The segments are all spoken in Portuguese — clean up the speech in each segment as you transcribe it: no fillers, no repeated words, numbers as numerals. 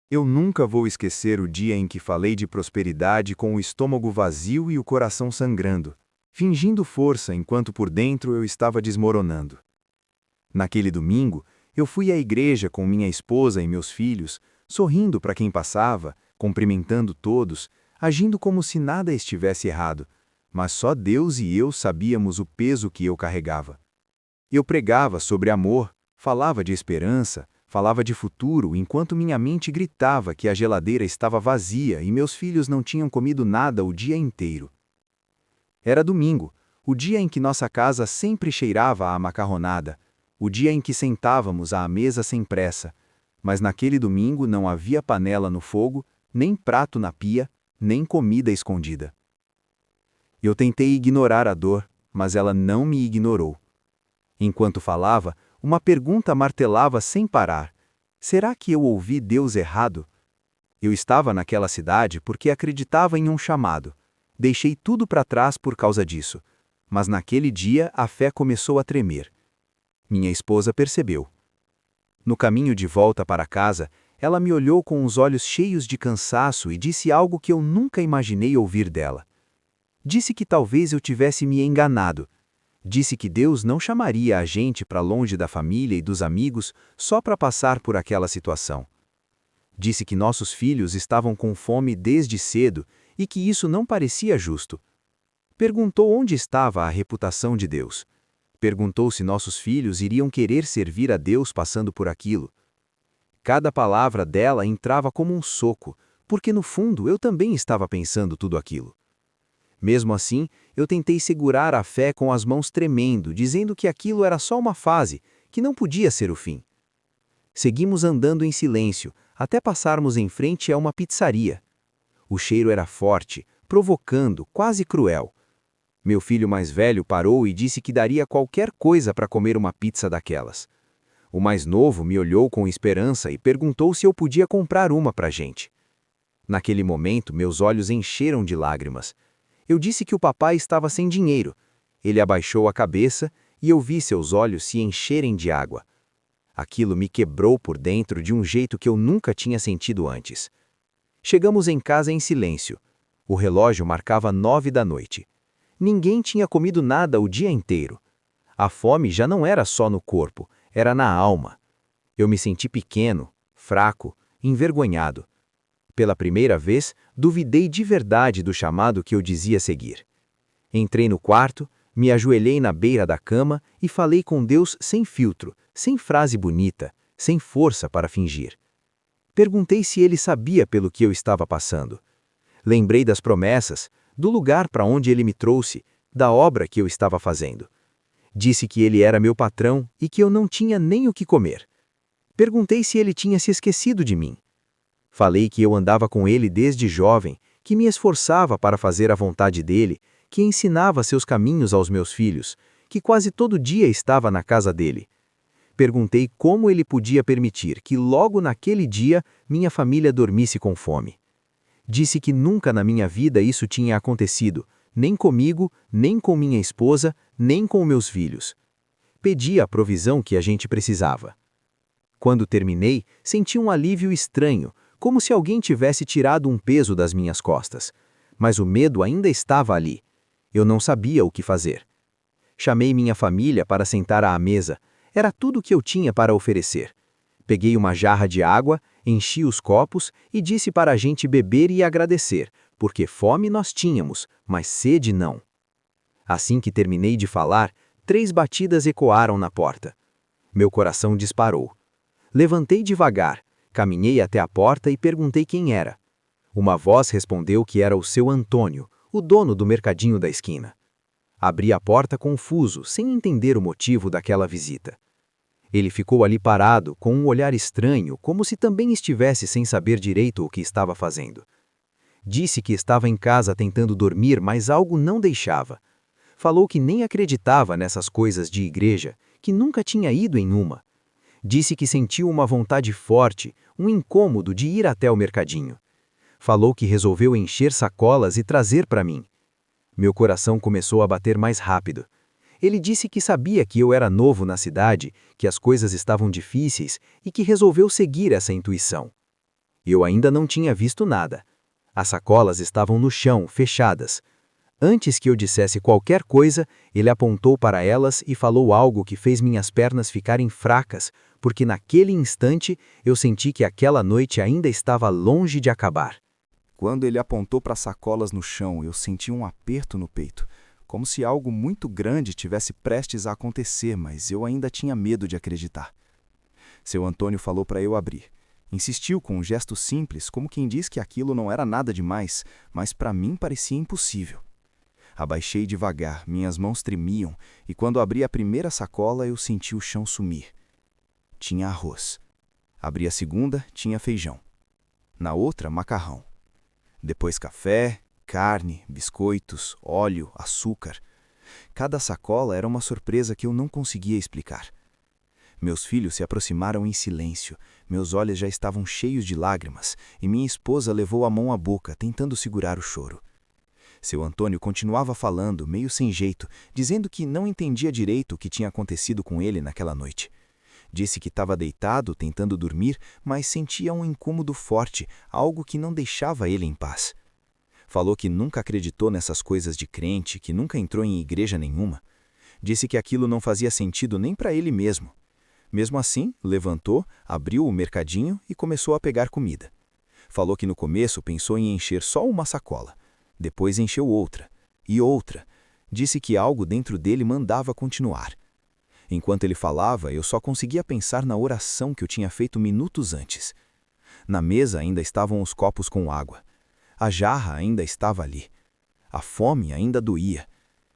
Eu nunca vou esquecer o dia em que falei de prosperidade com o estômago vazio e o coração sangrando, fingindo força enquanto por dentro eu estava desmoronando. Naquele domingo, eu fui à igreja com minha esposa e meus filhos, sorrindo para quem passava, cumprimentando todos, agindo como se nada estivesse errado, mas só Deus e eu sabíamos o peso que eu carregava. Eu pregava sobre amor, falava de esperança, falava de futuro, enquanto minha mente gritava que a geladeira estava vazia e meus filhos não tinham comido nada o dia inteiro. Era domingo, o dia em que nossa casa sempre cheirava a macarronada, o dia em que sentávamos à mesa sem pressa, mas naquele domingo não havia panela no fogo, nem prato na pia, nem comida escondida. Eu tentei ignorar a dor, mas ela não me ignorou. Enquanto falava, uma pergunta martelava sem parar. Será que eu ouvi Deus errado? Eu estava naquela cidade porque acreditava em um chamado. Deixei tudo para trás por causa disso. Mas naquele dia a fé começou a tremer. Minha esposa percebeu. No caminho de volta para casa, ela me olhou com os olhos cheios de cansaço e disse algo que eu nunca imaginei ouvir dela. Disse que talvez eu tivesse me enganado. Disse que Deus não chamaria a gente para longe da família e dos amigos só para passar por aquela situação. Disse que nossos filhos estavam com fome desde cedo e que isso não parecia justo. Perguntou onde estava a reputação de Deus. Perguntou se nossos filhos iriam querer servir a Deus passando por aquilo. Cada palavra dela entrava como um soco, porque no fundo eu também estava pensando tudo aquilo. Mesmo assim, eu tentei segurar a fé com as mãos tremendo, dizendo que aquilo era só uma fase, que não podia ser o fim. Seguimos andando em silêncio, até passarmos em frente a uma pizzaria. O cheiro era forte, provocando, quase cruel. Meu filho mais velho parou e disse que daria qualquer coisa para comer uma pizza daquelas. O mais novo me olhou com esperança e perguntou se eu podia comprar uma para a gente. Naquele momento, meus olhos encheram de lágrimas. Eu disse que o papai estava sem dinheiro. Ele abaixou a cabeça e eu vi seus olhos se encherem de água. Aquilo me quebrou por dentro de um jeito que eu nunca tinha sentido antes. Chegamos em casa em silêncio. O relógio marcava 9 da noite. Ninguém tinha comido nada o dia inteiro. A fome já não era só no corpo, era na alma. Eu me senti pequeno, fraco, envergonhado. Pela primeira vez, duvidei de verdade do chamado que eu dizia seguir. Entrei no quarto, me ajoelhei na beira da cama e falei com Deus sem filtro, sem frase bonita, sem força para fingir. Perguntei se ele sabia pelo que eu estava passando. Lembrei das promessas, do lugar para onde ele me trouxe, da obra que eu estava fazendo. Disse que ele era meu patrão e que eu não tinha nem o que comer. Perguntei se ele tinha se esquecido de mim. Falei que eu andava com ele desde jovem, que me esforçava para fazer a vontade dele, que ensinava seus caminhos aos meus filhos, que quase todo dia estava na casa dele. Perguntei como ele podia permitir que logo naquele dia minha família dormisse com fome. Disse que nunca na minha vida isso tinha acontecido, nem comigo, nem com minha esposa, nem com meus filhos. Pedi a provisão que a gente precisava. Quando terminei, senti um alívio estranho, como se alguém tivesse tirado um peso das minhas costas. Mas o medo ainda estava ali. Eu não sabia o que fazer. Chamei minha família para sentar à mesa. Era tudo o que eu tinha para oferecer. Peguei uma jarra de água, enchi os copos e disse para a gente beber e agradecer, porque fome nós tínhamos, mas sede não. Assim que terminei de falar, 3 batidas ecoaram na porta. Meu coração disparou. Levantei devagar, caminhei até a porta e perguntei quem era. Uma voz respondeu que era o seu Antônio, o dono do mercadinho da esquina. Abri a porta confuso, sem entender o motivo daquela visita. Ele ficou ali parado, com um olhar estranho, como se também estivesse sem saber direito o que estava fazendo. Disse que estava em casa tentando dormir, mas algo não deixava. Falou que nem acreditava nessas coisas de igreja, que nunca tinha ido em uma. Disse que sentiu uma vontade forte, um incômodo de ir até o mercadinho. Falou que resolveu encher sacolas e trazer para mim. Meu coração começou a bater mais rápido. Ele disse que sabia que eu era novo na cidade, que as coisas estavam difíceis e que resolveu seguir essa intuição. Eu ainda não tinha visto nada. As sacolas estavam no chão, fechadas. Antes que eu dissesse qualquer coisa, ele apontou para elas e falou algo que fez minhas pernas ficarem fracas, porque naquele instante eu senti que aquela noite ainda estava longe de acabar. Quando ele apontou para as sacolas no chão, eu senti um aperto no peito, como se algo muito grande tivesse prestes a acontecer, mas eu ainda tinha medo de acreditar. Seu Antônio falou para eu abrir. Insistiu com um gesto simples, como quem diz que aquilo não era nada demais, mas para mim parecia impossível. Abaixei devagar, minhas mãos tremiam, e quando abri a primeira sacola, eu senti o chão sumir. Tinha arroz. Abri a segunda, tinha feijão. Na outra, macarrão. Depois café, carne, biscoitos, óleo, açúcar. Cada sacola era uma surpresa que eu não conseguia explicar. Meus filhos se aproximaram em silêncio, meus olhos já estavam cheios de lágrimas, e minha esposa levou a mão à boca, tentando segurar o choro. Seu Antônio continuava falando, meio sem jeito, dizendo que não entendia direito o que tinha acontecido com ele naquela noite. Disse que estava deitado, tentando dormir, mas sentia um incômodo forte, algo que não deixava ele em paz. Falou que nunca acreditou nessas coisas de crente, que nunca entrou em igreja nenhuma. Disse que aquilo não fazia sentido nem para ele mesmo. Mesmo assim, levantou, abriu o mercadinho e começou a pegar comida. Falou que no começo pensou em encher só uma sacola. Depois encheu outra, e outra. Disse que algo dentro dele mandava continuar. Enquanto ele falava, eu só conseguia pensar na oração que eu tinha feito minutos antes. Na mesa ainda estavam os copos com água. A jarra ainda estava ali. A fome ainda doía.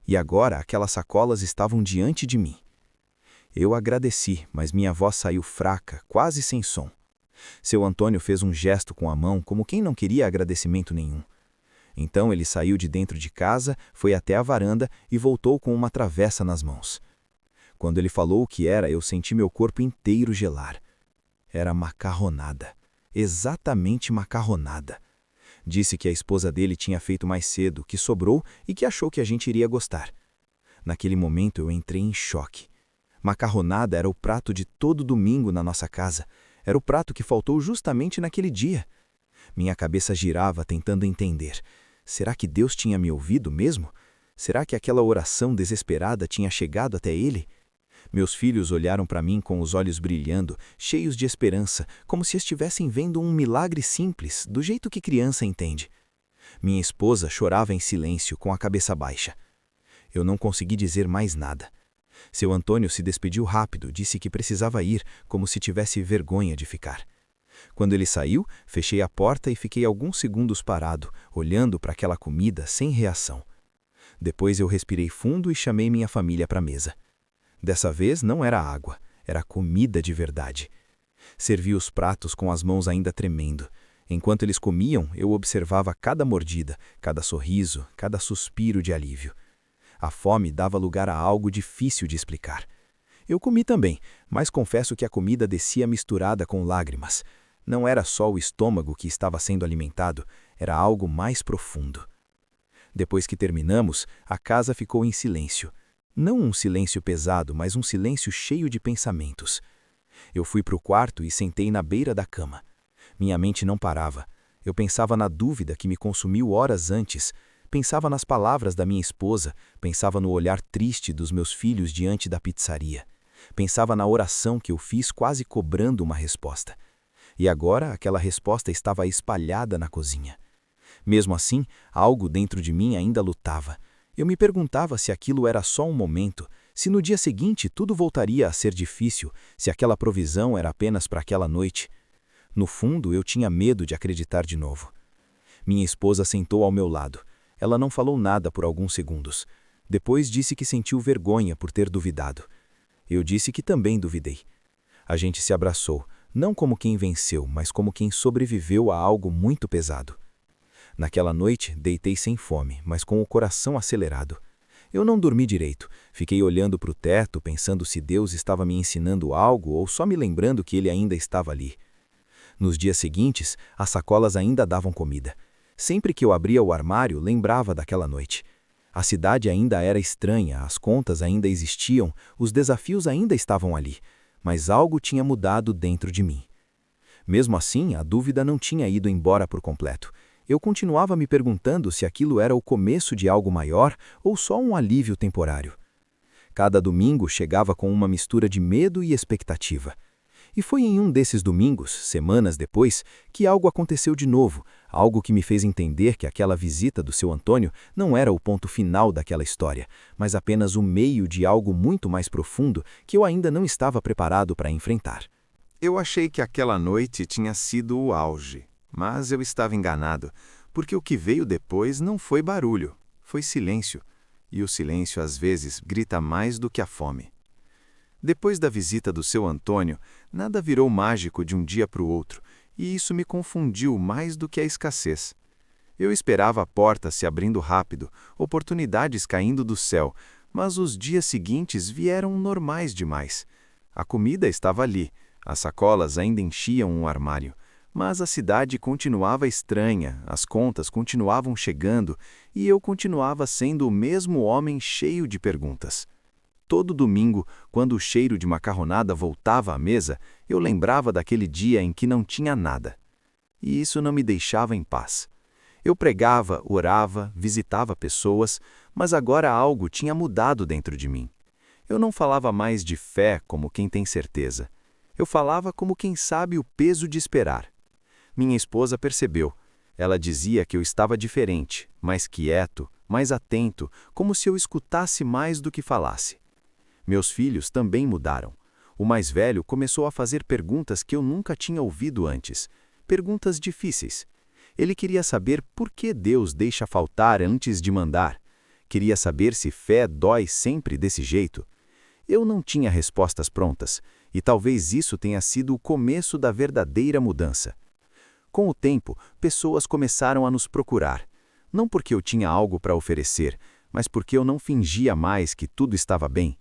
E agora aquelas sacolas estavam diante de mim. Eu agradeci, mas minha voz saiu fraca, quase sem som. Seu Antônio fez um gesto com a mão, como quem não queria agradecimento nenhum. Então ele saiu de dentro de casa, foi até a varanda e voltou com uma travessa nas mãos. Quando ele falou o que era, eu senti meu corpo inteiro gelar. Era macarronada. Exatamente macarronada. Disse que a esposa dele tinha feito mais cedo, que sobrou e que achou que a gente iria gostar. Naquele momento eu entrei em choque. Macarronada era o prato de todo domingo na nossa casa. Era o prato que faltou justamente naquele dia. Minha cabeça girava tentando entender. Será que Deus tinha me ouvido mesmo? Será que aquela oração desesperada tinha chegado até ele? Meus filhos olharam para mim com os olhos brilhando, cheios de esperança, como se estivessem vendo um milagre simples, do jeito que criança entende. Minha esposa chorava em silêncio, com a cabeça baixa. Eu não consegui dizer mais nada. Seu Antônio se despediu rápido, disse que precisava ir, como se tivesse vergonha de ficar. Quando ele saiu, fechei a porta e fiquei alguns segundos parado, olhando para aquela comida sem reação. Depois eu respirei fundo e chamei minha família para a mesa. Dessa vez não era água, era comida de verdade. Servi os pratos com as mãos ainda tremendo. Enquanto eles comiam, eu observava cada mordida, cada sorriso, cada suspiro de alívio. A fome dava lugar a algo difícil de explicar. Eu comi também, mas confesso que a comida descia misturada com lágrimas. Não era só o estômago que estava sendo alimentado, era algo mais profundo. Depois que terminamos, a casa ficou em silêncio. Não um silêncio pesado, mas um silêncio cheio de pensamentos. Eu fui para o quarto e sentei na beira da cama. Minha mente não parava. Eu pensava na dúvida que me consumiu horas antes. Pensava nas palavras da minha esposa, pensava no olhar triste dos meus filhos diante da pizzaria. Pensava na oração que eu fiz quase cobrando uma resposta. E agora aquela resposta estava espalhada na cozinha. Mesmo assim, algo dentro de mim ainda lutava. Eu me perguntava se aquilo era só um momento, se no dia seguinte tudo voltaria a ser difícil, se aquela provisão era apenas para aquela noite. No fundo, eu tinha medo de acreditar de novo. Minha esposa sentou ao meu lado. Ela não falou nada por alguns segundos. Depois disse que sentiu vergonha por ter duvidado. Eu disse que também duvidei. A gente se abraçou, não como quem venceu, mas como quem sobreviveu a algo muito pesado. Naquela noite, deitei sem fome, mas com o coração acelerado. Eu não dormi direito, fiquei olhando para o teto, pensando se Deus estava me ensinando algo ou só me lembrando que ele ainda estava ali. Nos dias seguintes, as sacolas ainda davam comida. Sempre que eu abria o armário, lembrava daquela noite. A cidade ainda era estranha, as contas ainda existiam, os desafios ainda estavam ali, mas algo tinha mudado dentro de mim. Mesmo assim, a dúvida não tinha ido embora por completo. Eu continuava me perguntando se aquilo era o começo de algo maior ou só um alívio temporário. Cada domingo chegava com uma mistura de medo e expectativa. E foi em um desses domingos, semanas depois, que algo aconteceu de novo, algo que me fez entender que aquela visita do seu Antônio não era o ponto final daquela história, mas apenas o meio de algo muito mais profundo que eu ainda não estava preparado para enfrentar. Eu achei que aquela noite tinha sido o auge, mas eu estava enganado, porque o que veio depois não foi barulho, foi silêncio, e o silêncio às vezes grita mais do que a fome. Depois da visita do seu Antônio, nada virou mágico de um dia para o outro, e isso me confundiu mais do que a escassez. Eu esperava a porta se abrindo rápido, oportunidades caindo do céu, mas os dias seguintes vieram normais demais. A comida estava ali, as sacolas ainda enchiam um armário, mas a cidade continuava estranha, as contas continuavam chegando e eu continuava sendo o mesmo homem cheio de perguntas. Todo domingo, quando o cheiro de macarronada voltava à mesa, eu lembrava daquele dia em que não tinha nada. E isso não me deixava em paz. Eu pregava, orava, visitava pessoas, mas agora algo tinha mudado dentro de mim. Eu não falava mais de fé como quem tem certeza. Eu falava como quem sabe o peso de esperar. Minha esposa percebeu. Ela dizia que eu estava diferente, mais quieto, mais atento, como se eu escutasse mais do que falasse. Meus filhos também mudaram. O mais velho começou a fazer perguntas que eu nunca tinha ouvido antes. Perguntas difíceis. Ele queria saber por que Deus deixa faltar antes de mandar. Queria saber se fé dói sempre desse jeito. Eu não tinha respostas prontas, e talvez isso tenha sido o começo da verdadeira mudança. Com o tempo, pessoas começaram a nos procurar. Não porque eu tinha algo para oferecer, mas porque eu não fingia mais que tudo estava bem.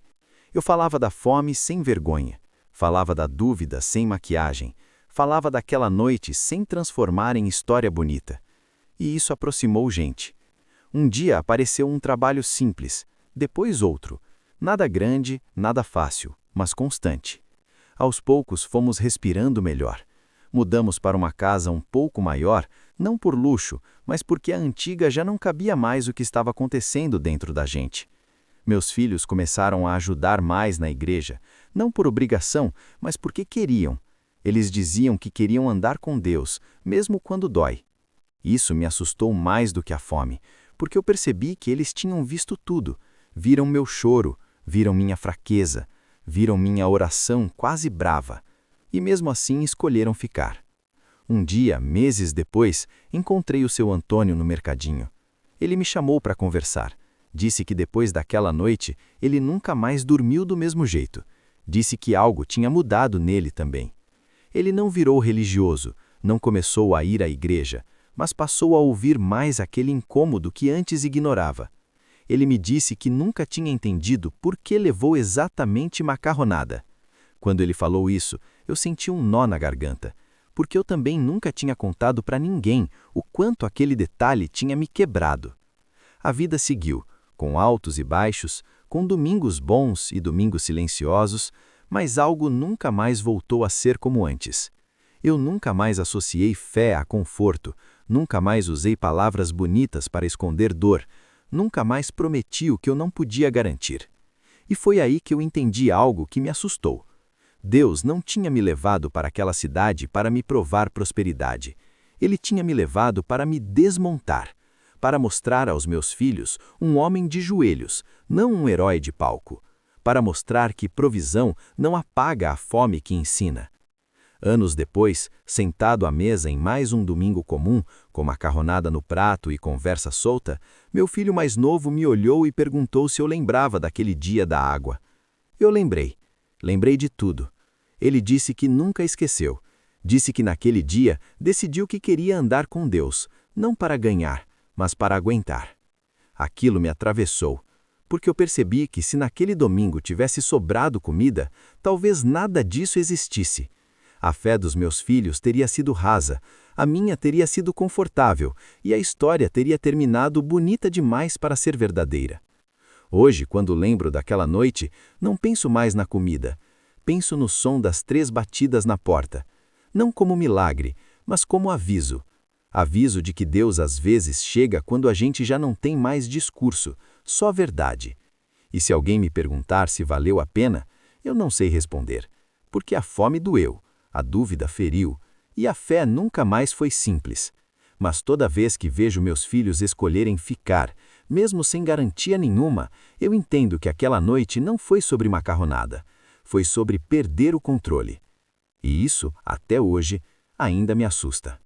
Eu falava da fome sem vergonha, falava da dúvida sem maquiagem, falava daquela noite sem transformar em história bonita. E isso aproximou gente. Um dia apareceu um trabalho simples, depois outro. Nada grande, nada fácil, mas constante. Aos poucos fomos respirando melhor. Mudamos para uma casa um pouco maior, não por luxo, mas porque a antiga já não cabia mais o que estava acontecendo dentro da gente. Meus filhos começaram a ajudar mais na igreja, não por obrigação, mas porque queriam. Eles diziam que queriam andar com Deus, mesmo quando dói. Isso me assustou mais do que a fome, porque eu percebi que eles tinham visto tudo. Viram meu choro, viram minha fraqueza, viram minha oração quase brava. E mesmo assim escolheram ficar. Um dia, meses depois, encontrei o seu Antônio no mercadinho. Ele me chamou para conversar. Disse que depois daquela noite, ele nunca mais dormiu do mesmo jeito. Disse que algo tinha mudado nele também. Ele não virou religioso, não começou a ir à igreja, mas passou a ouvir mais aquele incômodo que antes ignorava. Ele me disse que nunca tinha entendido por que levou exatamente macarronada. Quando ele falou isso, eu senti um nó na garganta, porque eu também nunca tinha contado para ninguém o quanto aquele detalhe tinha me quebrado. A vida seguiu, com altos e baixos, com domingos bons e domingos silenciosos, mas algo nunca mais voltou a ser como antes. Eu nunca mais associei fé a conforto, nunca mais usei palavras bonitas para esconder dor, nunca mais prometi o que eu não podia garantir. E foi aí que eu entendi algo que me assustou. Deus não tinha me levado para aquela cidade para me provar prosperidade. Ele tinha me levado para me desmontar, para mostrar aos meus filhos um homem de joelhos, não um herói de palco, para mostrar que provisão não apaga a fome que ensina. Anos depois, sentado à mesa em mais um domingo comum, com macarronada no prato e conversa solta, meu filho mais novo me olhou e perguntou se eu lembrava daquele dia da água. Eu lembrei. Lembrei de tudo. Ele disse que nunca esqueceu. Disse que naquele dia decidiu que queria andar com Deus, não para ganhar, mas para aguentar. Aquilo me atravessou, porque eu percebi que se naquele domingo tivesse sobrado comida, talvez nada disso existisse. A fé dos meus filhos teria sido rasa, a minha teria sido confortável e a história teria terminado bonita demais para ser verdadeira. Hoje, quando lembro daquela noite, não penso mais na comida. Penso no som das 3 batidas na porta. não como milagre, mas como aviso. Aviso de que Deus às vezes chega quando a gente já não tem mais discurso, só verdade. E se alguém me perguntar se valeu a pena, eu não sei responder, porque a fome doeu, a dúvida feriu, e a fé nunca mais foi simples. Mas toda vez que vejo meus filhos escolherem ficar, mesmo sem garantia nenhuma, eu entendo que aquela noite não foi sobre macarronada, foi sobre perder o controle. E isso, até hoje, ainda me assusta.